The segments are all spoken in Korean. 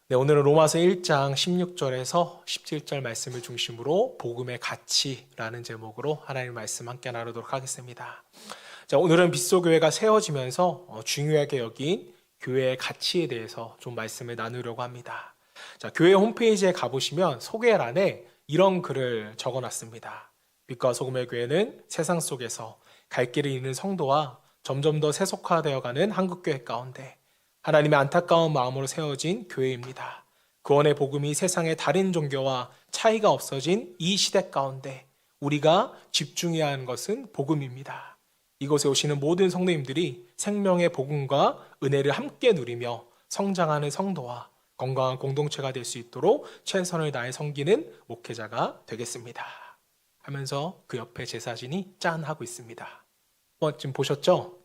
네, 오늘은 로마서 1장 16절에서 17절 말씀을 중심으로 복음의 가치라는 제목으로 하나님의 말씀 함께 나누도록 하겠습니다. 자, 오늘은 빗소교회가 세워지면서 중요하게 여긴 교회의 가치에 대해서 좀 말씀을 나누려고 합니다. 자, 교회 홈페이지에 가보시면 소개란에 이런 글을 적어놨습니다. 빛과 소금의 교회는 세상 속에서 갈 길을 잃는 성도와 점점 더 세속화되어가는 한국교회 가운데 하나님의 안타까운 마음으로 세워진 교회입니다. 구원의 복음이 세상의 다른 종교와 차이가 없어진 이 시대 가운데 우리가 집중해야 하는 것은 복음입니다. 이곳에 오시는 모든 성도님들이 생명의 복음과 은혜를 함께 누리며 성장하는 성도와 건강한 공동체가 될 수 있도록 최선을 다해 섬기는 목회자가 되겠습니다. 하면서 그 옆에 제 사진이 짠 하고 있습니다. 지금 보셨죠?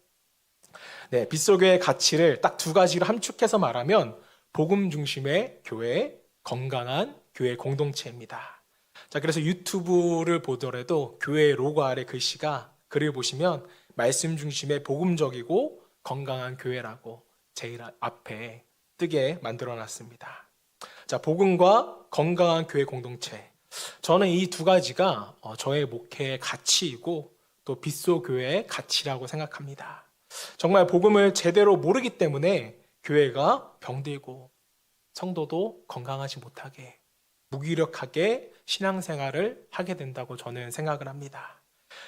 네, 빗소교의 가치를 딱 두 가지로 함축해서 말하면 복음 중심의 교회, 건강한 교회 공동체입니다. 자, 그래서 유튜브를 보더라도 교회 로고 아래 글씨가 글을 보시면 말씀 중심의 복음적이고 건강한 교회라고 제일 앞에 뜨게 만들어 놨습니다. 자, 복음과 건강한 교회 공동체. 저는 이 두 가지가 저의 목회의 가치이고 또 빗소교회의 가치라고 생각합니다. 정말 복음을 제대로 모르기 때문에 교회가 병들고 성도도 건강하지 못하게 무기력하게 신앙생활을 하게 된다고 저는 생각을 합니다.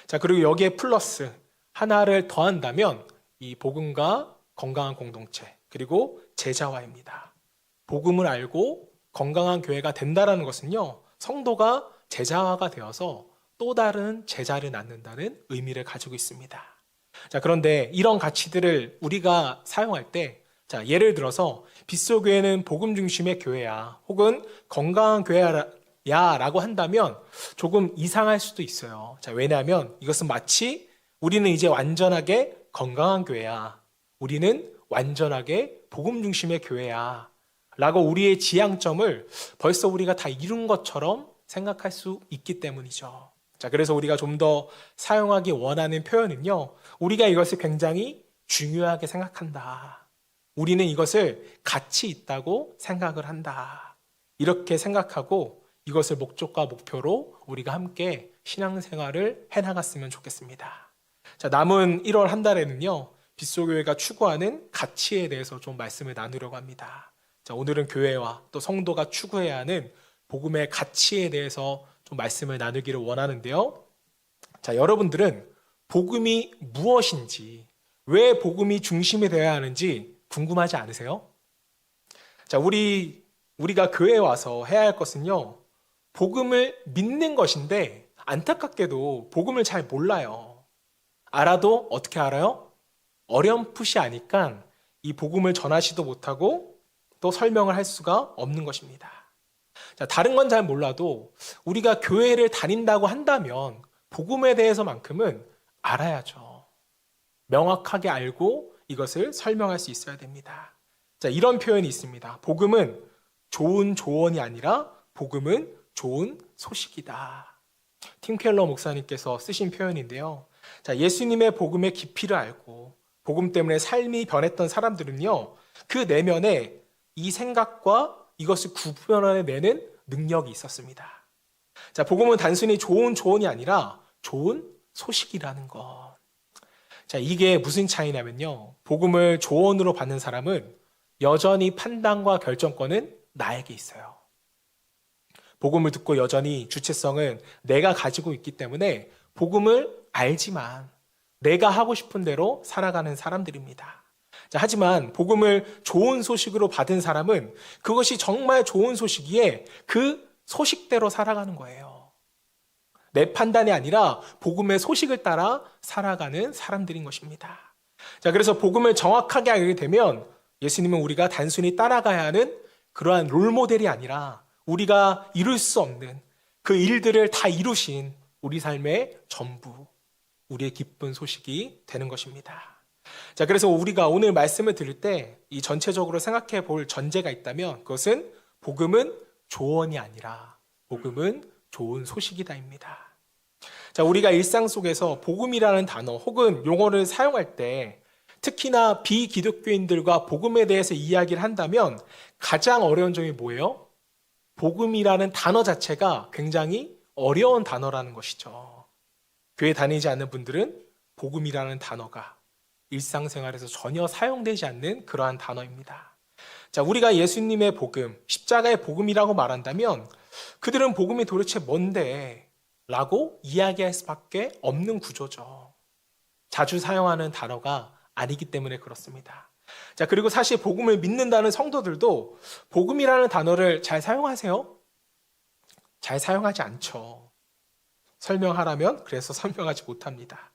자, 그리고 여기에 플러스 하나를 더한다면 이 복음과 건강한 공동체 그리고 제자화입니다. 복음을 알고 건강한 교회가 된다는 것은요, 성도가 제자화가 되어서 또 다른 제자를 낳는다는 의미를 가지고 있습니다. 자, 그런데 이런 가치들을 우리가 사용할 때, 자, 예를 들어서 빗소교회는 복음 중심의 교회야, 혹은 건강한 교회야 라고 한다면 조금 이상할 수도 있어요. 자, 왜냐하면 이것은 마치 우리는 이제 완전하게 건강한 교회야, 우리는 완전하게 복음 중심의 교회야 라고 우리의 지향점을 벌써 우리가 다 이룬 것처럼 생각할 수 있기 때문이죠. 자, 그래서 우리가 좀 더 사용하기 원하는 표현은요, 우리가 이것을 굉장히 중요하게 생각한다. 우리는 이것을 가치 있다고 생각을 한다. 이렇게 생각하고 이것을 목적과 목표로 우리가 함께 신앙생활을 해나갔으면 좋겠습니다. 자, 남은 1월 한 달에는요, 빗소교회가 추구하는 가치에 대해서 좀 말씀을 나누려고 합니다. 자, 오늘은 교회와 또 성도가 추구해야 하는 복음의 가치에 대해서 좀 말씀을 나누기를 원하는데요. 자, 여러분들은 복음이 무엇인지, 왜 복음이 중심이 되어야 하는지 궁금하지 않으세요? 자, 우리가 교회에 와서 해야 할 것은요, 복음을 믿는 것인데 안타깝게도 복음을 잘 몰라요. 알아도 어떻게 알아요? 어렴풋이 아니까 이 복음을 전하지도 못하고 또 설명을 할 수가 없는 것입니다. 자, 다른 건 잘 몰라도 우리가 교회를 다닌다고 한다면 복음에 대해서만큼은 알아야죠. 명확하게 알고 이것을 설명할 수 있어야 됩니다. 자, 이런 표현이 있습니다. 복음은 좋은 조언이 아니라 복음은 좋은 소식이다. 팀 켈러 목사님께서 쓰신 표현인데요. 자, 예수님의 복음의 깊이를 알고 복음 때문에 삶이 변했던 사람들은요, 그 내면에 이 생각과 이것을 구분해내는 능력이 있었습니다. 자, 복음은 단순히 좋은 조언이 아니라 좋은 소식이라는 것. 자, 이게 무슨 차이냐면요, 복음을 조언으로 받는 사람은 여전히 판단과 결정권은 나에게 있어요. 복음을 듣고 여전히 주체성은 내가 가지고 있기 때문에 복음을 알지만 내가 하고 싶은 대로 살아가는 사람들입니다. 자, 하지만 복음을 좋은 소식으로 받은 사람은 그것이 정말 좋은 소식이에 그 소식대로 살아가는 거예요. 내 판단이 아니라 복음의 소식을 따라 살아가는 사람들인 것입니다. 자, 그래서 복음을 정확하게 알게 되면 예수님은 우리가 단순히 따라가야 하는 그러한 롤모델이 아니라 우리가 이룰 수 없는 그 일들을 다 이루신 우리 삶의 전부, 우리의 기쁜 소식이 되는 것입니다. 자, 그래서 우리가 오늘 말씀을 들을 때 이 전체적으로 생각해 볼 전제가 있다면 그것은 복음은 조언이 아니라 복음은 좋은 소식이다입니다. 자, 우리가 일상 속에서 복음이라는 단어 혹은 용어를 사용할 때 특히나 비기독교인들과 복음에 대해서 이야기를 한다면 가장 어려운 점이 뭐예요? 복음이라는 단어 자체가 굉장히 어려운 단어라는 것이죠. 교회 다니지 않는 분들은 복음이라는 단어가 일상생활에서 전혀 사용되지 않는 그러한 단어입니다. 자, 우리가 예수님의 복음, 십자가의 복음이라고 말한다면 그들은 복음이 도대체 뭔데? 라고 이야기할 수밖에 없는 구조죠. 자주 사용하는 단어가 아니기 때문에 그렇습니다. 자, 그리고 사실 복음을 믿는다는 성도들도 복음이라는 단어를 잘 사용하세요? 잘 사용하지 않죠. 설명하라면 그래서 설명하지 못합니다.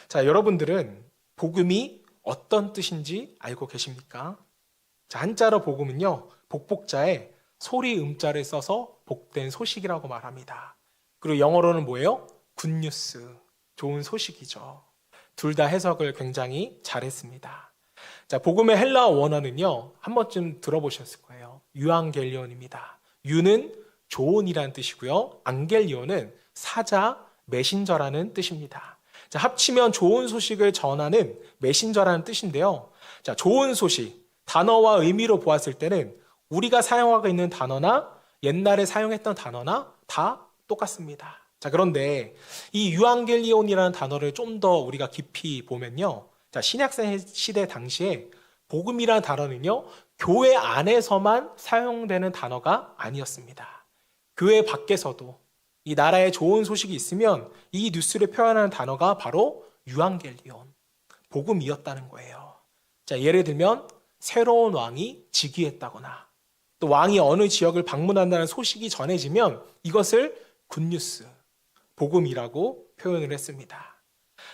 자, 여러분들은 복음이 어떤 뜻인지 알고 계십니까? 자, 한자로 복음은요, 복복자에 소리 음자를 써서 복된 소식이라고 말합니다. 그리고 영어로는 뭐예요? 굿뉴스, 좋은 소식이죠. 둘 다 해석을 굉장히 잘했습니다. 자, 복음의 헬라어 원어는요, 한 번쯤 들어보셨을 거예요. 유앙겔리온입니다. 유는 좋은이라는 뜻이고요. 앙겔리온은 사자, 메신저라는 뜻입니다. 자, 합치면 좋은 소식을 전하는 메신저라는 뜻인데요. 자, 좋은 소식, 단어와 의미로 보았을 때는 우리가 사용하고 있는 단어나 옛날에 사용했던 단어나 다 똑같습니다. 자, 그런데 이 유앙겔리온이라는 단어를 좀 더 우리가 깊이 보면요. 자, 신약 시대 당시에 복음이라는 단어는요, 교회 안에서만 사용되는 단어가 아니었습니다. 교회 밖에서도 이 나라에 좋은 소식이 있으면 이 뉴스를 표현하는 단어가 바로 유앙겔리온, 복음이었다는 거예요. 자, 예를 들면 새로운 왕이 즉위했다거나 또 왕이 어느 지역을 방문한다는 소식이 전해지면 이것을 굿뉴스, 복음이라고 표현을 했습니다.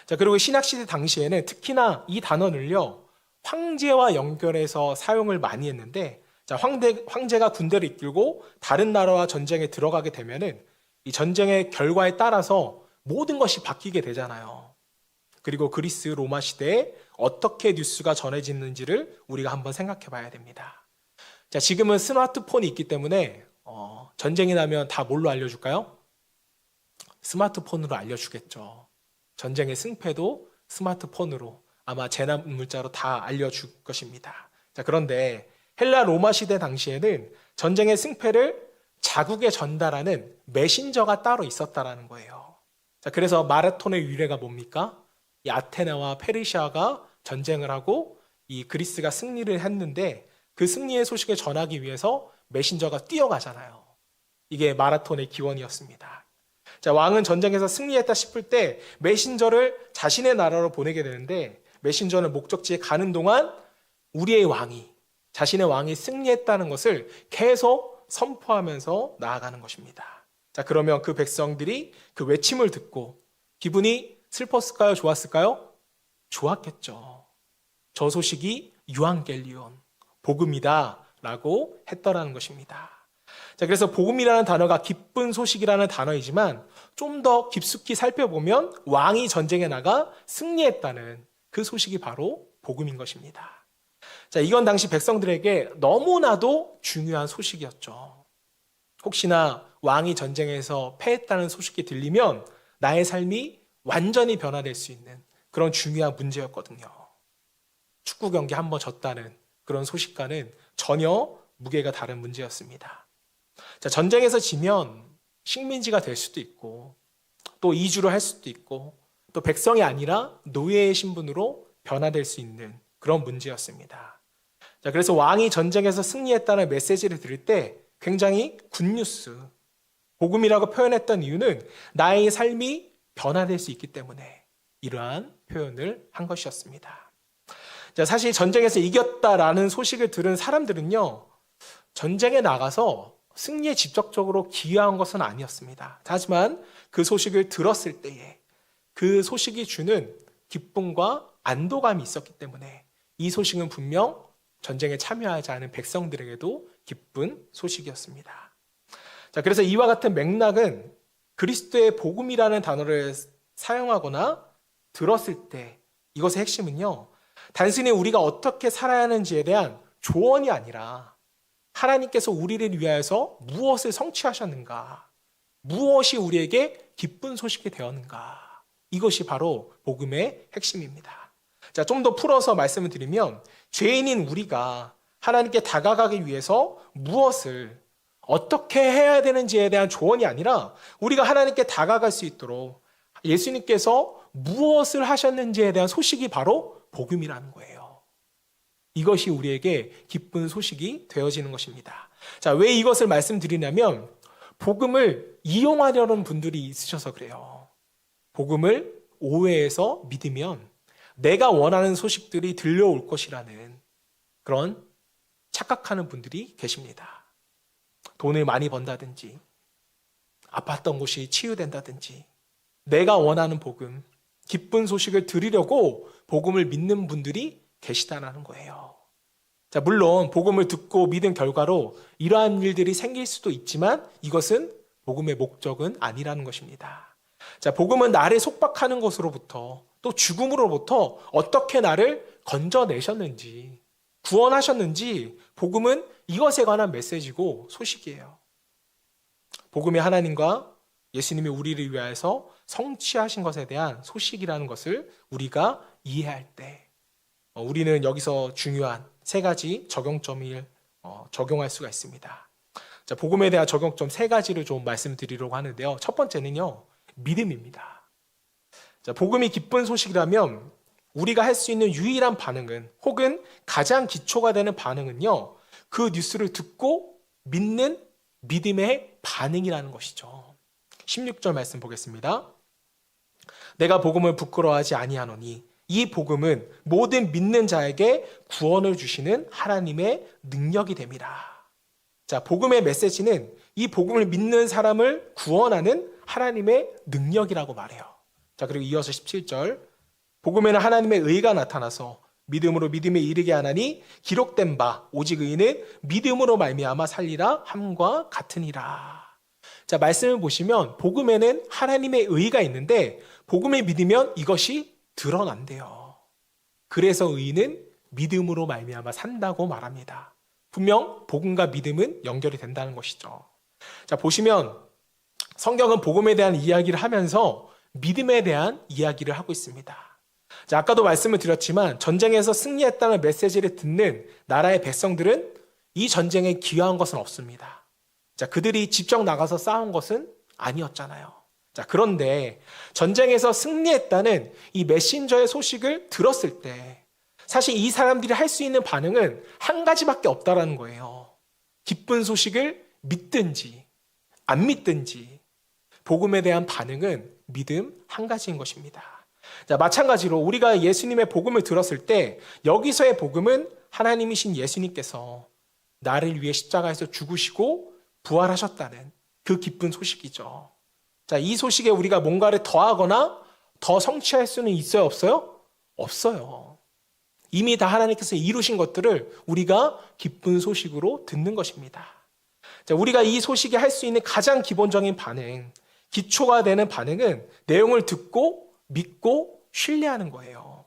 자, 그리고 신약시대 당시에는 특히나 이 단어를요, 황제와 연결해서 사용을 많이 했는데, 자, 황제가 군대를 이끌고 다른 나라와 전쟁에 들어가게 되면은 이 전쟁의 결과에 따라서 모든 것이 바뀌게 되잖아요. 그리고 그리스 로마 시대에 어떻게 뉴스가 전해지는지를 우리가 한번 생각해 봐야 됩니다. 자, 지금은 스마트폰이 있기 때문에 전쟁이 나면 다 뭘로 알려줄까요? 스마트폰으로 알려주겠죠. 전쟁의 승패도 스마트폰으로 아마 재난 문자로 다 알려줄 것입니다. 자, 그런데 헬라 로마 시대 당시에는 전쟁의 승패를 자국에 전달하는 메신저가 따로 있었다라는 거예요. 자, 그래서 마라톤의 유래가 뭡니까? 이 아테네와 페르시아가 전쟁을 하고 이 그리스가 승리를 했는데 그 승리의 소식을 전하기 위해서 메신저가 뛰어가잖아요. 이게 마라톤의 기원이었습니다. 자, 왕은 전쟁에서 승리했다 싶을 때 메신저를 자신의 나라로 보내게 되는데 메신저는 목적지에 가는 동안 우리의 왕이, 자신의 왕이 승리했다는 것을 계속 선포하면서 나아가는 것입니다. 자, 그러면 그 백성들이 그 외침을 듣고 기분이 슬펐을까요? 좋았을까요? 좋았겠죠. 저 소식이 유앙겔리온, 복음이다 라고 했더라는 것입니다. 자, 그래서 복음이라는 단어가 기쁜 소식이라는 단어이지만 좀 더 깊숙이 살펴보면 왕이 전쟁에 나가 승리했다는 그 소식이 바로 복음인 것입니다. 자, 이건 당시 백성들에게 너무나도 중요한 소식이었죠. 혹시나 왕이 전쟁에서 패했다는 소식이 들리면 나의 삶이 완전히 변화될 수 있는 그런 중요한 문제였거든요. 축구 경기 한번 졌다는 그런 소식과는 전혀 무게가 다른 문제였습니다. 자, 전쟁에서 지면 식민지가 될 수도 있고 또 이주를 할 수도 있고 또 백성이 아니라 노예의 신분으로 변화될 수 있는 그런 문제였습니다. 자, 그래서 왕이 전쟁에서 승리했다는 메시지를 들을 때 굉장히 굿뉴스, 복음이라고 표현했던 이유는 나의 삶이 변화될 수 있기 때문에 이러한 표현을 한 것이었습니다. 자, 사실 전쟁에서 이겼다라는 소식을 들은 사람들은요, 전쟁에 나가서 승리에 직접적으로 기여한 것은 아니었습니다. 하지만 그 소식을 들었을 때에 그 소식이 주는 기쁨과 안도감이 있었기 때문에 이 소식은 분명 전쟁에 참여하지 않은 백성들에게도 기쁜 소식이었습니다. 자, 그래서 이와 같은 맥락은 그리스도의 복음이라는 단어를 사용하거나 들었을 때 이것의 핵심은요, 단순히 우리가 어떻게 살아야 하는지에 대한 조언이 아니라 하나님께서 우리를 위하여서 무엇을 성취하셨는가, 무엇이 우리에게 기쁜 소식이 되었는가, 이것이 바로 복음의 핵심입니다. 자, 좀 더 풀어서 말씀을 드리면 죄인인 우리가 하나님께 다가가기 위해서 무엇을 어떻게 해야 되는지에 대한 조언이 아니라 우리가 하나님께 다가갈 수 있도록 예수님께서 무엇을 하셨는지에 대한 소식이 바로 복음이라는 거예요. 이것이 우리에게 기쁜 소식이 되어지는 것입니다. 자, 왜 이것을 말씀드리냐면 복음을 이용하려는 분들이 있으셔서 그래요. 복음을 오해해서 믿으면 내가 원하는 소식들이 들려올 것이라는 그런 착각하는 분들이 계십니다. 돈을 많이 번다든지 아팠던 곳이 치유된다든지 내가 원하는 복음, 기쁜 소식을 들으려고 복음을 믿는 분들이 계시다는 거예요. 자, 물론 복음을 듣고 믿은 결과로 이러한 일들이 생길 수도 있지만 이것은 복음의 목적은 아니라는 것입니다. 자, 복음은 나를 속박하는 것으로부터 또 죽음으로부터 어떻게 나를 건져내셨는지 구원하셨는지 복음은 이것에 관한 메시지고 소식이에요. 복음이 하나님과 예수님이 우리를 위하여서 성취하신 것에 대한 소식이라는 것을 우리가 이해할 때 우리는 여기서 중요한 세 가지 적용점을 적용할 수가 있습니다. 자, 복음에 대한 적용점 세 가지를 좀 말씀드리려고 하는데요. 첫 번째는요, 믿음입니다. 자, 복음이 기쁜 소식이라면 우리가 할 수 있는 유일한 반응은 혹은 가장 기초가 되는 반응은요, 그 뉴스를 듣고 믿는 믿음의 반응이라는 것이죠. 16절 말씀 보겠습니다. 내가 복음을 부끄러워하지 아니하노니 이 복음은 모든 믿는 자에게 구원을 주시는 하나님의 능력이 됨이라. 자, 복음의 메시지는 이 복음을 믿는 사람을 구원하는 하나님의 능력이라고 말해요. 자, 그리고 이어서 17절. 복음에는 하나님의 의가 나타나서 믿음으로 믿음에 이르게 하나니 기록된 바 오직 의인은 믿음으로 말미암아 살리라 함과 같으니라. 자, 말씀을 보시면 복음에는 하나님의 의가 있는데 복음을 믿으면 이것이 드러난대요. 그래서 의인은 믿음으로 말미암아 산다고 말합니다. 분명 복음과 믿음은 연결이 된다는 것이죠. 자, 보시면 성경은 복음에 대한 이야기를 하면서 믿음에 대한 이야기를 하고 있습니다. 자, 아까도 말씀을 드렸지만 전쟁에서 승리했다는 메시지를 듣는 나라의 백성들은 이 전쟁에 기여한 것은 없습니다. 자, 그들이 직접 나가서 싸운 것은 아니었잖아요. 자, 그런데 전쟁에서 승리했다는 이 메신저의 소식을 들었을 때 사실 이 사람들이 할 수 있는 반응은 한 가지밖에 없다라는 거예요. 기쁜 소식을 믿든지 안 믿든지 복음에 대한 반응은 믿음 한 가지인 것입니다. 자, 마찬가지로 우리가 예수님의 복음을 들었을 때 여기서의 복음은 하나님이신 예수님께서 나를 위해 십자가에서 죽으시고 부활하셨다는 그 기쁜 소식이죠. 자, 이 소식에 우리가 뭔가를 더하거나 더 성취할 수는 있어요, 없어요? 없어요. 이미 다 하나님께서 이루신 것들을 우리가 기쁜 소식으로 듣는 것입니다. 자, 우리가 이 소식에 할 수 있는 가장 기본적인 반응, 기초가 되는 반응은 내용을 듣고 믿고 신뢰하는 거예요.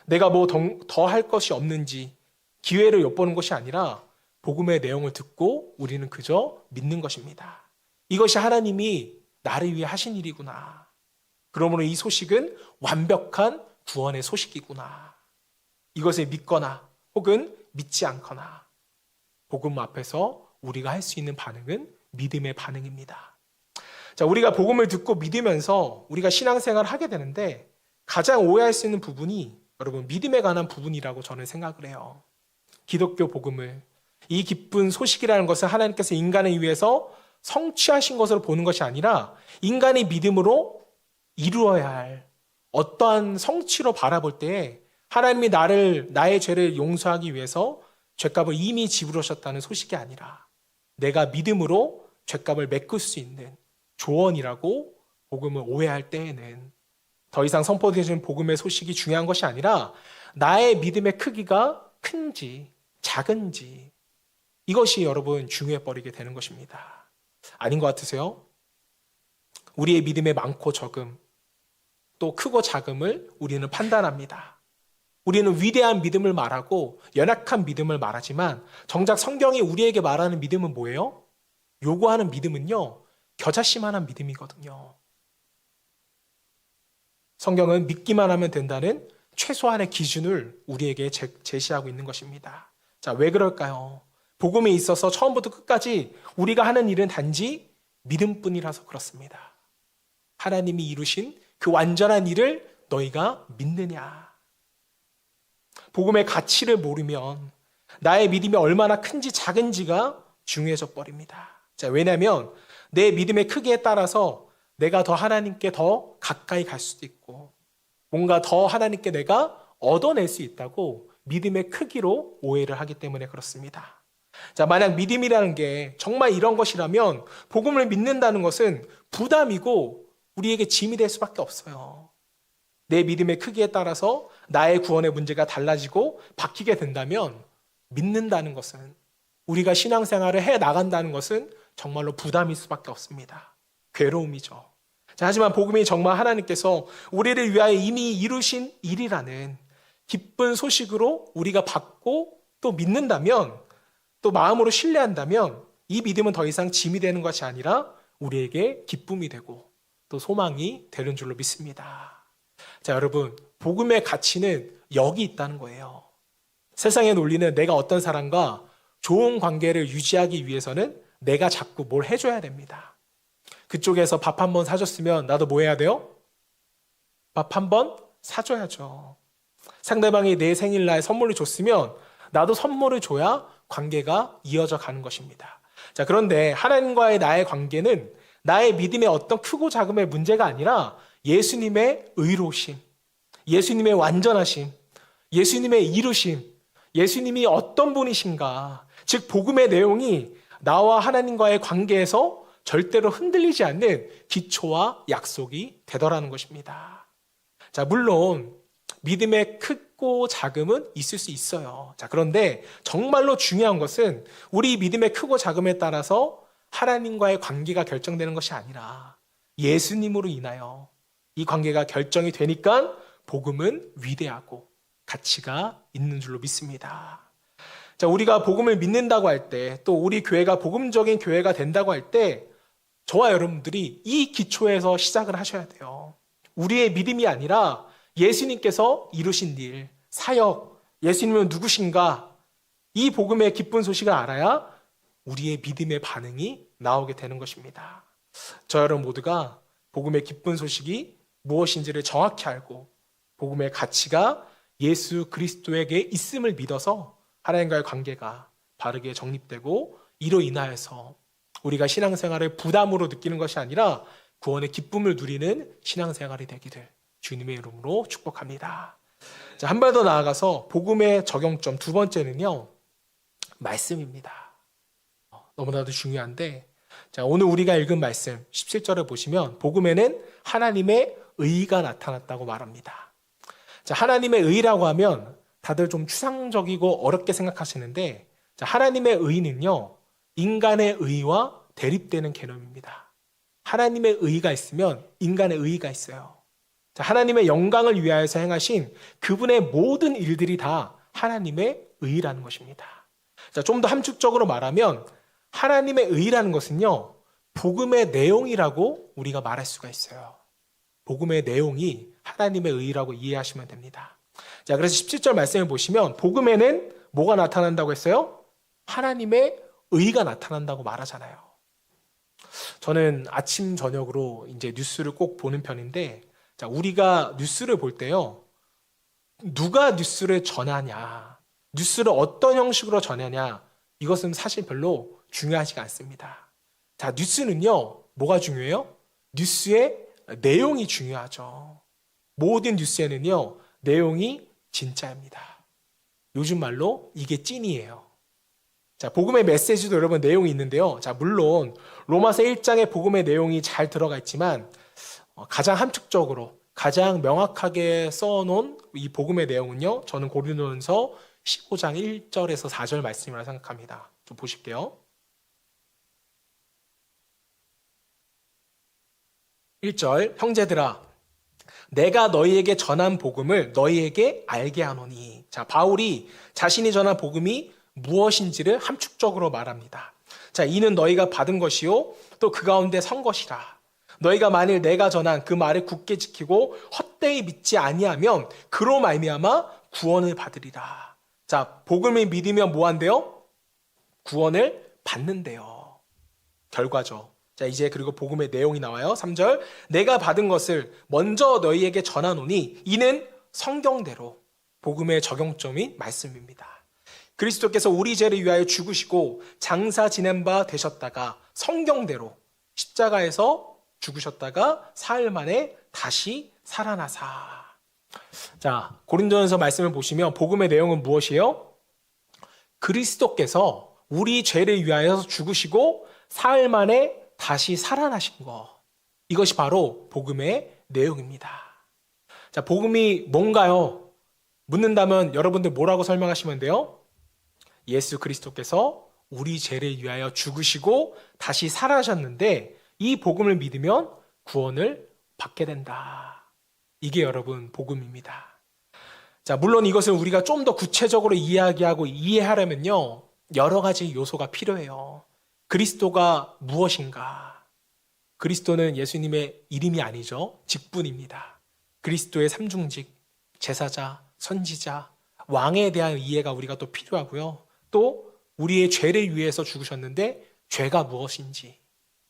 내가 뭐 더 할 것이 없는지 기회를 엿보는 것이 아니라 복음의 내용을 듣고 우리는 그저 믿는 것입니다. 이것이 하나님이 나를 위해 하신 일이구나. 그러므로 이 소식은 완벽한 구원의 소식이구나. 이것을 믿거나 혹은 믿지 않거나 복음 앞에서 우리가 할 수 있는 반응은 믿음의 반응입니다. 자, 우리가 복음을 듣고 믿으면서 우리가 신앙생활을 하게 되는데 가장 오해할 수 있는 부분이 여러분 믿음에 관한 부분이라고 저는 생각을 해요. 기독교 복음을 이 기쁜 소식이라는 것은 하나님께서 인간을 위해서 성취하신 것으로 보는 것이 아니라 인간의 믿음으로 이루어야 할 어떠한 성취로 바라볼 때에 하나님이 나의 죄를 용서하기 위해서 죄값을 이미 지불하셨다는 소식이 아니라 내가 믿음으로 죄값을 메꿀 수 있는 조언이라고 복음을 오해할 때에는 더 이상 선포되는 복음의 소식이 중요한 것이 아니라 나의 믿음의 크기가 큰지 작은지 이것이 여러분 중요해버리게 되는 것입니다. 아닌 것 같으세요? 우리의 믿음의 많고 적음 또 크고 작음을 우리는 판단합니다. 우리는 위대한 믿음을 말하고 연약한 믿음을 말하지만 정작 성경이 우리에게 말하는 믿음은 뭐예요? 요구하는 믿음은요, 겨자씨만한 믿음이거든요. 성경은 믿기만 하면 된다는 최소한의 기준을 우리에게 제시하고 있는 것입니다. 자, 왜 그럴까요? 복음에 있어서 처음부터 끝까지 우리가 하는 일은 단지 믿음뿐이라서 그렇습니다. 하나님이 이루신 그 완전한 일을 너희가 믿느냐? 복음의 가치를 모르면 나의 믿음이 얼마나 큰지 작은지가 중요해져 버립니다. 자, 왜냐하면 내 믿음의 크기에 따라서 내가 더 하나님께 더 가까이 갈 수도 있고 뭔가 더 하나님께 내가 얻어낼 수 있다고 믿음의 크기로 오해를 하기 때문에 그렇습니다. 자, 만약 믿음이라는 게 정말 이런 것이라면 복음을 믿는다는 것은 부담이고 우리에게 짐이 될 수밖에 없어요. 내 믿음의 크기에 따라서 나의 구원의 문제가 달라지고 바뀌게 된다면 믿는다는 것은, 우리가 신앙생활을 해 나간다는 것은 정말로 부담일 수밖에 없습니다. 괴로움이죠. 자, 하지만 복음이 정말 하나님께서 우리를 위하여 이미 이루신 일이라는 기쁜 소식으로 우리가 받고 또 믿는다면, 또 마음으로 신뢰한다면 이 믿음은 더 이상 짐이 되는 것이 아니라 우리에게 기쁨이 되고 또 소망이 되는 줄로 믿습니다. 자, 여러분, 복음의 가치는 여기 있다는 거예요. 세상의 논리는 내가 어떤 사람과 좋은 관계를 유지하기 위해서는 내가 자꾸 뭘 해줘야 됩니다. 그쪽에서 밥 한 번 사줬으면 나도 뭐 해야 돼요? 밥 한 번 사줘야죠. 상대방이 내 생일날 선물을 줬으면 나도 선물을 줘야 관계가 이어져 가는 것입니다. 자, 그런데 하나님과의 나의 관계는 나의 믿음의 어떤 크고 작음의 문제가 아니라 예수님의 의로우심, 예수님의 완전하심, 예수님의 이루심, 예수님이 어떤 분이신가, 즉 복음의 내용이 나와 하나님과의 관계에서 절대로 흔들리지 않는 기초와 약속이 되더라는 것입니다. 자, 물론 믿음의 크고 작음은 있을 수 있어요. 자, 그런데 정말로 중요한 것은 우리 믿음의 크고 작음에 따라서 하나님과의 관계가 결정되는 것이 아니라 예수님으로 인하여 이 관계가 결정이 되니까 복음은 위대하고 가치가 있는 줄로 믿습니다. 자, 우리가 복음을 믿는다고 할 때, 또 우리 교회가 복음적인 교회가 된다고 할 때, 저와 여러분들이 이 기초에서 시작을 하셔야 돼요. 우리의 믿음이 아니라 예수님께서 이루신 일, 사역, 예수님은 누구신가, 이 복음의 기쁜 소식을 알아야 우리의 믿음의 반응이 나오게 되는 것입니다. 저 여러분 모두가 복음의 기쁜 소식이 무엇인지를 정확히 알고 복음의 가치가 예수 그리스도에게 있음을 믿어서 하나님과의 관계가 바르게 정립되고 이로 인하여서 우리가 신앙생활을 부담으로 느끼는 것이 아니라 구원의 기쁨을 누리는 신앙생활이 되기를 주님의 이름으로 축복합니다. 자, 한 발 더 나아가서 복음의 적용점 두 번째는요, 말씀입니다. 너무나도 중요한데, 자, 오늘 우리가 읽은 말씀 17절을 보시면 복음에는 하나님의 의가 나타났다고 말합니다. 자, 하나님의 의라고 하면 다들 좀 추상적이고 어렵게 생각하시는데, 자, 하나님의 의는요, 인간의 의와 대립되는 개념입니다. 하나님의 의가 있으면 인간의 의가 있어요. 자, 하나님의 영광을 위하여서 행하신 그분의 모든 일들이 다 하나님의 의라는 것입니다. 자, 좀 더 함축적으로 말하면 하나님의 의라는 것은요, 복음의 내용이라고 우리가 말할 수가 있어요. 복음의 내용이 하나님의 의라고 이해하시면 됩니다. 자, 그래서 17절 말씀을 보시면 복음에는 뭐가 나타난다고 했어요? 하나님의 의가 나타난다고 말하잖아요. 저는 아침 저녁으로 이제 뉴스를 꼭 보는 편인데, 자, 우리가 뉴스를 볼 때요, 누가 뉴스를 전하냐, 뉴스를 어떤 형식으로 전하냐, 이것은 사실 별로 중요하지가 않습니다. 자, 뉴스는요, 뭐가 중요해요? 뉴스의 내용이 중요하죠. 모든 뉴스에는요, 내용이 진짜입니다. 요즘 말로 이게 찐이에요. 자, 복음의 메시지도 여러분 내용이 있는데요. 자, 물론 로마서 1장에 복음의 내용이 잘 들어가 있지만 가장 함축적으로 가장 명확하게 써놓은 이 복음의 내용은요, 저는 고린도전서 15장 1절에서 4절 말씀이라고 생각합니다. 좀 보실게요. 1절, 형제들아, 내가 너희에게 전한 복음을 너희에게 알게 하노니. 자, 바울이 자신이 전한 복음이 무엇인지를 함축적으로 말합니다. 자, 이는 너희가 받은 것이요 또 그 가운데 선 것이라. 너희가 만일 내가 전한 그 말을 굳게 지키고 헛되이 믿지 아니하면 그로 말미암아 구원을 받으리라. 자, 복음을 믿으면 뭐 한대요? 구원을 받는데요. 결과죠. 자, 이제 그리고 복음의 내용이 나와요. 3절. 내가 받은 것을 먼저 너희에게 전하노니 이는 성경대로 복음의 적용점인 말씀입니다. 그리스도께서 우리 죄를 위하여 죽으시고 장사 지낸 바 되셨다가 성경대로 십자가에서 죽으셨다가 사흘 만에 다시 살아나사. 자, 고린도전서 말씀을 보시면 복음의 내용은 무엇이에요? 그리스도께서 우리 죄를 위하여 죽으시고 사흘 만에 다시 살아나신 것. 이것이 바로 복음의 내용입니다. 자, 복음이 뭔가요? 묻는다면 여러분들 뭐라고 설명하시면 돼요? 예수 그리스도께서 우리 죄를 위하여 죽으시고 다시 살아나셨는데 이 복음을 믿으면 구원을 받게 된다. 이게 여러분 복음입니다. 자, 물론 이것을 우리가 좀 더 구체적으로 이야기하고 이해하려면요, 여러 가지 요소가 필요해요. 그리스도가 무엇인가? 그리스도는 예수님의 이름이 아니죠. 직분입니다. 그리스도의 삼중직, 제사자, 선지자, 왕에 대한 이해가 우리가 또 필요하고요. 또 우리의 죄를 위해서 죽으셨는데 죄가 무엇인지.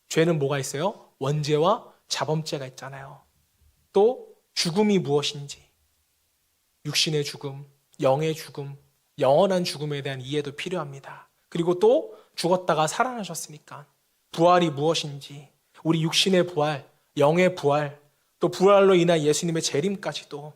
죄는 뭐가 있어요? 원죄와 자범죄가 있잖아요. 또 죽음이 무엇인지. 육신의 죽음, 영의 죽음, 영원한 죽음에 대한 이해도 필요합니다. 그리고 또 죽었다가 살아나셨으니까 부활이 무엇인지, 우리 육신의 부활, 영의 부활, 또 부활로 인한 예수님의 재림까지도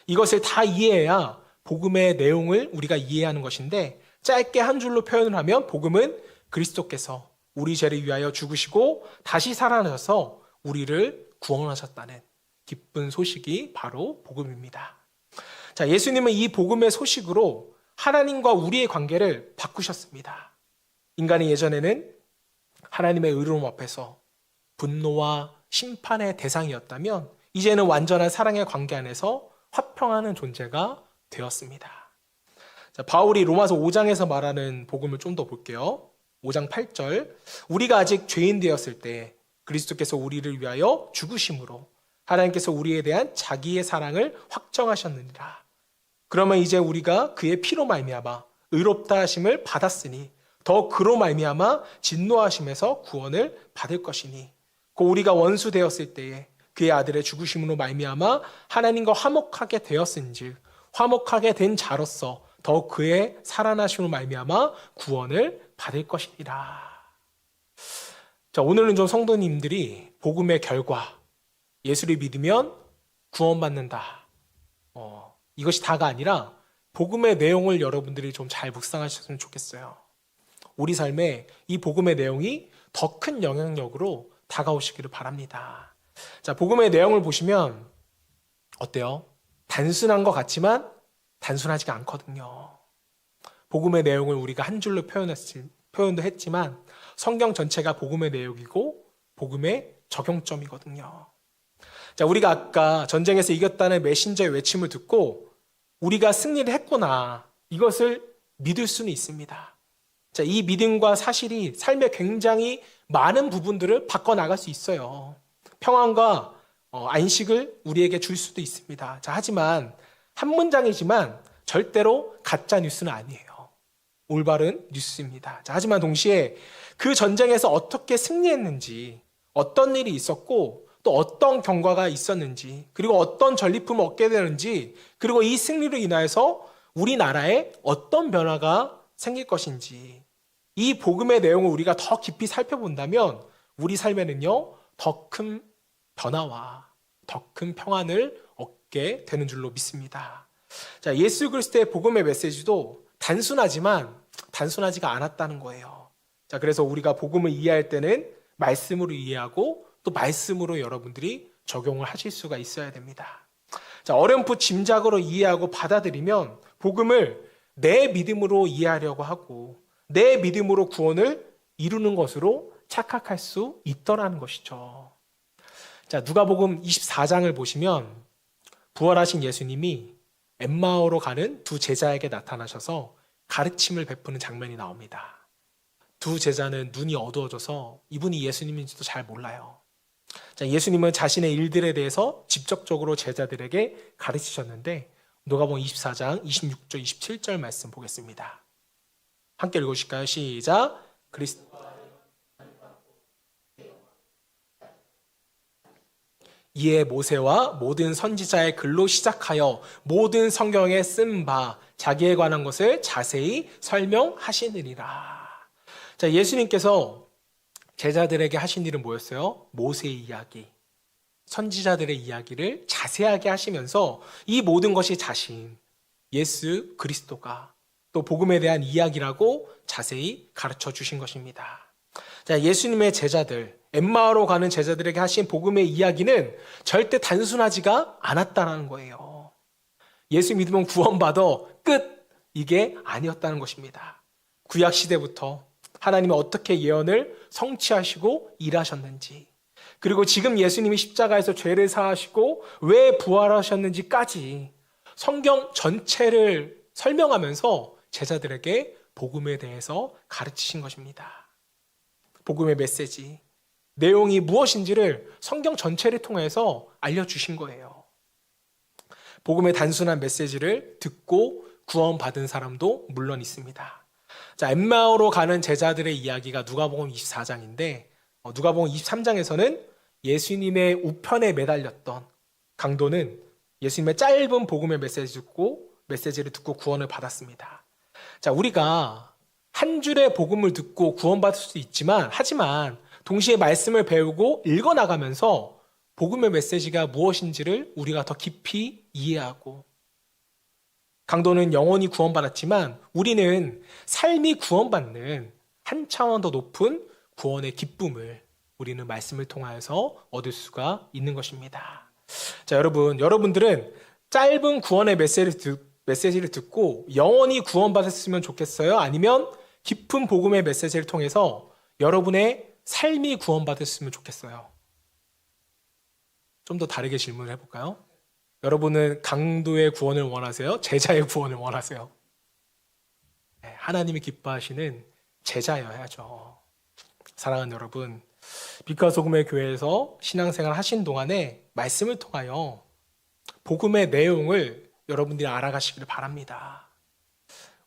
이것을 다 이해해야 복음의 내용을 우리가 이해하는 것인데, 짧게 한 줄로 표현을 하면 복음은 그리스도께서 우리 죄를 위하여 죽으시고 다시 살아나셔서 우리를 구원하셨다는 기쁜 소식이 바로 복음입니다. 자, 예수님은 이 복음의 소식으로 하나님과 우리의 관계를 바꾸셨습니다. 인간이 예전에는 하나님의 의로움 앞에서 분노와 심판의 대상이었다면 이제는 완전한 사랑의 관계 안에서 화평하는 존재가 되었습니다. 자, 바울이 로마서 5장에서 말하는 복음을 좀 더 볼게요. 5장 8절. 우리가 아직 죄인 되었을 때 그리스도께서 우리를 위하여 죽으심으로 하나님께서 우리에 대한 자기의 사랑을 확정하셨느니라. 그러면 이제 우리가 그의 피로 말미암아 의롭다 하심을 받았으니 더 그로 말미암아 진노하심에서 구원을 받을 것이니, 곧 우리가 원수 되었을 때에 그의 아들의 죽으심으로 말미암아 하나님과 화목하게 되었은즉 화목하게 된 자로서 더 그의 살아나심으로 말미암아 구원을 받을 것이니라. 자, 오늘은 좀 성도님들이 복음의 결과, 예수를 믿으면 구원받는다, 이것이 다가 아니라 복음의 내용을 여러분들이 좀 잘 묵상하셨으면 좋겠어요. 우리 삶에 이 복음의 내용이 더 큰 영향력으로 다가오시기를 바랍니다. 자, 복음의 내용을 보시면 어때요? 단순한 것 같지만 단순하지가 않거든요. 복음의 내용을 우리가 한 줄로 표현도 했지만 성경 전체가 복음의 내용이고 복음의 적용점이거든요. 자, 우리가 아까 전쟁에서 이겼다는 메신저의 외침을 듣고 우리가 승리를 했구나, 이것을 믿을 수는 있습니다. 자, 이 믿음과 사실이 삶의 굉장히 많은 부분들을 바꿔나갈 수 있어요. 평안과 안식을 우리에게 줄 수도 있습니다. 자, 하지만 한 문장이지만 절대로 가짜 뉴스는 아니에요. 올바른 뉴스입니다. 자, 하지만 동시에 그 전쟁에서 어떻게 승리했는지, 어떤 일이 있었고 또 어떤 경과가 있었는지, 그리고 어떤 전리품을 얻게 되는지, 그리고 이 승리로 인하여서 우리나라에 어떤 변화가 생길 것인지, 이 복음의 내용을 우리가 더 깊이 살펴본다면 우리 삶에는요, 더 큰 변화와 더 큰 평안을 얻게 되는 줄로 믿습니다. 자, 예수 그리스도의 복음의 메시지도 단순하지가 않았다는 거예요. 자, 그래서 우리가 복음을 이해할 때는 말씀으로 이해하고 또 말씀으로 여러분들이 적용을 하실 수가 있어야 됩니다. 자, 어렴풋 짐작으로 이해하고 받아들이면 복음을 내 믿음으로 이해하려고 하고 내 믿음으로 구원을 이루는 것으로 착각할 수 있더라는 것이죠. 자, 누가복음 24장을 보시면 부활하신 예수님이 엠마오로 가는 두 제자에게 나타나셔서 가르침을 베푸는 장면이 나옵니다. 두 제자는 눈이 어두워져서 이분이 예수님인지도 잘 몰라요. 자, 예수님은 자신의 일들에 대해서 직접적으로 제자들에게 가르치셨는데 누가복음 24장 26절 27절 말씀 보겠습니다. 함께 읽으실까요? 시작. 이에 모세와 모든 선지자의 글로 시작하여 모든 성경에 쓴 바 자기에 관한 것을 자세히 설명하시느니라. 자, 예수님께서 제자들에게 하신 일은 뭐였어요? 모세의 이야기, 선지자들의 이야기를 자세하게 하시면서 이 모든 것이 자신, 예수 그리스도가 또 복음에 대한 이야기라고 자세히 가르쳐 주신 것입니다. 자, 예수님의 제자들, 엠마오로 가는 제자들에게 하신 복음의 이야기는 절대 단순하지가 않았다는 거예요. 예수 믿으면 구원받아 끝! 이게 아니었다는 것입니다. 구약 시대부터 하나님이 어떻게 예언을 성취하시고 일하셨는지, 그리고 지금 예수님이 십자가에서 죄를 사하시고 왜 부활하셨는지까지 성경 전체를 설명하면서 제자들에게 복음에 대해서 가르치신 것입니다. 복음의 메시지, 내용이 무엇인지를 성경 전체를 통해서 알려주신 거예요. 복음의 단순한 메시지를 듣고 구원받은 사람도 물론 있습니다. 자, 엠마오로 가는 제자들의 이야기가 누가복음 24장인데 누가복음 23장에서는 예수님의 우편에 매달렸던 강도는 예수님의 짧은 복음의 메시지를 듣고 구원을 받았습니다. 자, 우리가 한 줄의 복음을 듣고 구원받을 수 있지만, 하지만 동시에 말씀을 배우고 읽어나가면서 복음의 메시지가 무엇인지를 우리가 더 깊이 이해하고, 강도는 영원히 구원받았지만 우리는 삶이 구원받는 한 차원 더 높은 구원의 기쁨을 우리는 말씀을 통하여서 얻을 수가 있는 것입니다. 자, 여러분들은 짧은 구원의 메시지를 듣고 영원히 구원받았으면 좋겠어요? 아니면 깊은 복음의 메시지를 통해서 여러분의 삶이 구원받았으면 좋겠어요? 좀 더 다르게 질문을 해볼까요? 여러분은 강도의 구원을 원하세요? 제자의 구원을 원하세요? 네, 하나님이 기뻐하시는 제자여야죠. 사랑하는 여러분, 빛과 소금의 교회에서 신앙생활 하신 동안에 말씀을 통하여 복음의 내용을 여러분들이 알아가시기를 바랍니다.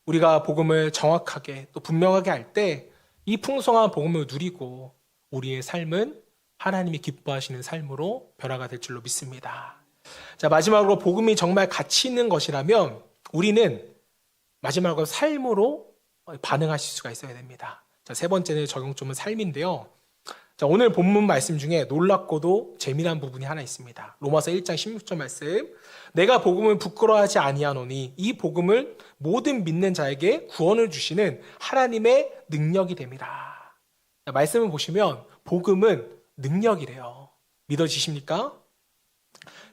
우리가 복음을 정확하게 또 분명하게 할 때 이 풍성한 복음을 누리고 우리의 삶은 하나님이 기뻐하시는 삶으로 변화가 될 줄로 믿습니다. 자, 마지막으로 복음이 정말 가치 있는 것이라면 우리는 마지막으로 삶으로 반응하실 수가 있어야 됩니다. 자, 세 번째는 적용점은 삶인데요. 자, 오늘 본문 말씀 중에 놀랍고도 재미난 부분이 하나 있습니다. 로마서 1장 16절 말씀. 내가 복음을 부끄러워하지 아니하노니 이 복음을 모든 믿는 자에게 구원을 주시는 하나님의 능력이 됨이라. 자, 말씀을 보시면 복음은 능력이래요. 믿어지십니까?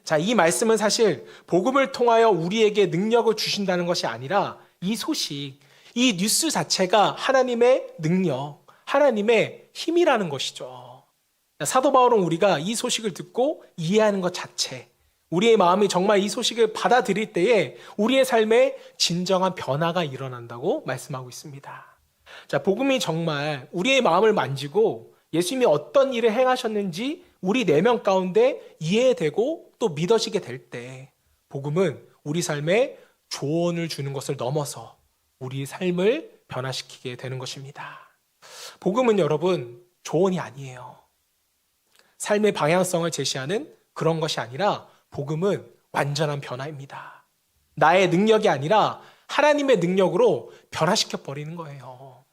자, 이 말씀은 사실 복음을 통하여 우리에게 능력을 주신다는 것이 아니라 이 소식, 이 뉴스 자체가 하나님의 능력, 하나님의 힘이라는 것이죠. 사도 바울은 우리가 이 소식을 듣고 이해하는 것 자체, 우리의 마음이 정말 이 소식을 받아들일 때에 우리의 삶에 진정한 변화가 일어난다고 말씀하고 있습니다. 자, 복음이 정말 우리의 마음을 만지고 예수님이 어떤 일을 행하셨는지 우리 내면 가운데 이해되고 또 믿어지게 될 때 복음은 우리 삶에 조언을 주는 것을 넘어서 우리의 삶을 변화시키게 되는 것입니다. 복음은 여러분 조언이 아니에요. 삶의 방향성을 제시하는 그런 것이 아니라 복음은 완전한 변화입니다. 나의 능력이 아니라 하나님의 능력으로 변화시켜 버리는 거예요.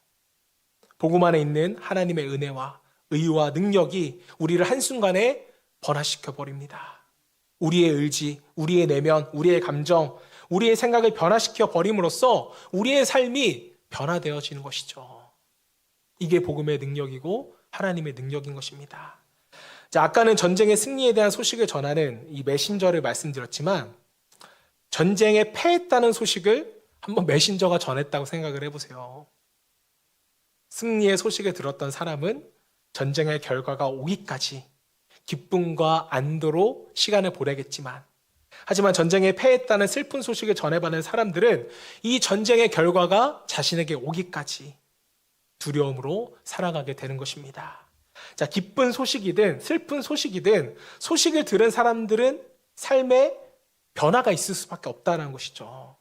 복음 안에 있는 하나님의 은혜와 의와 능력이 우리를 한순간에 변화시켜 버립니다. 우리의 의지, 우리의 내면, 우리의 감정, 우리의 생각을 변화시켜 버림으로써 우리의 삶이 변화되어지는 것이죠. 이게 복음의 능력이고 하나님의 능력인 것입니다. 자, 아까는 전쟁의 승리에 대한 소식을 전하는 이 메신저를 말씀드렸지만 전쟁에 패했다는 소식을 한번 메신저가 전했다고 생각을 해보세요. 승리의 소식을 들었던 사람은 전쟁의 결과가 오기까지 기쁨과 안도로 시간을 보내겠지만, 하지만 전쟁에 패했다는 슬픈 소식을 전해받는 사람들은 이 전쟁의 결과가 자신에게 오기까지 두려움으로 살아가게 되는 것입니다. 자, 기쁜 소식이든 슬픈 소식이든 소식을 들은 사람들은 삶에 변화가 있을 수밖에 없다는 것이죠.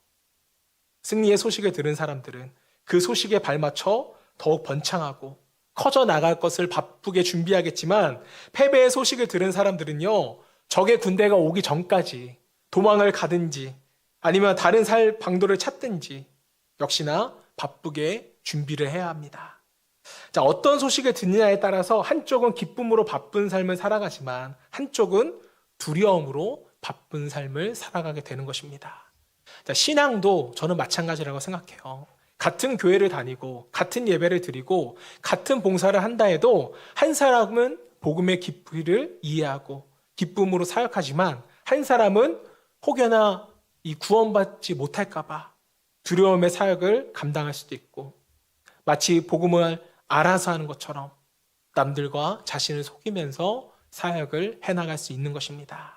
승리의 소식을 들은 사람들은 그 소식에 발맞춰 더욱 번창하고 커져 나갈 것을 바쁘게 준비하겠지만, 패배의 소식을 들은 사람들은요, 적의 군대가 오기 전까지 도망을 가든지 아니면 다른 살 방도를 찾든지 역시나 바쁘게 준비를 해야 합니다. 자, 어떤 소식을 듣느냐에 따라서 한쪽은 기쁨으로 바쁜 삶을 살아가지만 한쪽은 두려움으로 바쁜 삶을 살아가게 되는 것입니다. 자, 신앙도 저는 마찬가지라고 생각해요. 같은 교회를 다니고 같은 예배를 드리고 같은 봉사를 한다 해도 한 사람은 복음의 깊이를 이해하고 기쁨으로 사역하지만 한 사람은 혹여나 이 구원받지 못할까 봐 두려움의 사역을 감당할 수도 있고, 마치 복음을 알아서 하는 것처럼 남들과 자신을 속이면서 사역을 해나갈 수 있는 것입니다.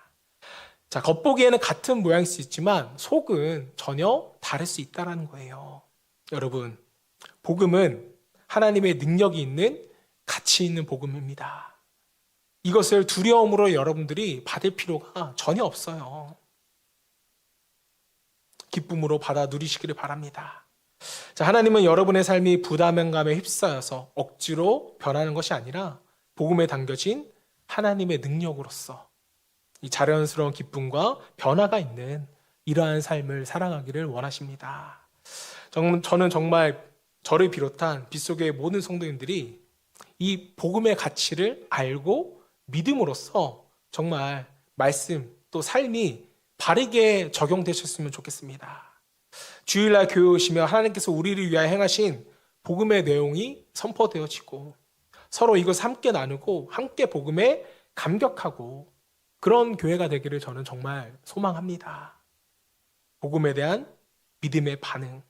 자, 겉보기에는 같은 모양일 수 있지만 속은 전혀 다를 수 있다는 거예요. 여러분, 복음은 하나님의 능력이 있는 가치 있는 복음입니다. 이것을 두려움으로 여러분들이 받을 필요가 전혀 없어요. 기쁨으로 받아 누리시기를 바랍니다. 자, 하나님은 여러분의 삶이 부담감에 휩싸여서 억지로 변하는 것이 아니라 복음에 담겨진 하나님의 능력으로서 이 자연스러운 기쁨과 변화가 있는 이러한 삶을 살아가기를 원하십니다. 저는 정말 저를 비롯한 빗속의 모든 성도님들이 이 복음의 가치를 알고 믿음으로써 정말 말씀 또 삶이 바르게 적용되셨으면 좋겠습니다. 주일날 교회 오시며 하나님께서 우리를 위하여 행하신 복음의 내용이 선포되어지고 서로 이것을 함께 나누고 함께 복음에 감격하고 그런 교회가 되기를 저는 정말 소망합니다. 복음에 대한 믿음의 반응,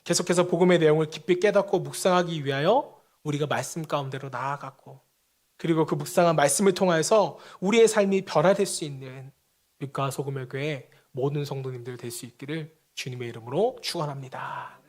계속해서 복음의 내용을 깊이 깨닫고 묵상하기 위하여 우리가 말씀 가운데로 나아가고, 그리고 그 묵상한 말씀을 통하여서 우리의 삶이 변화될 수 있는 빛과 소금의 교회 모든 성도님들 될 수 있기를 주님의 이름으로 축원합니다.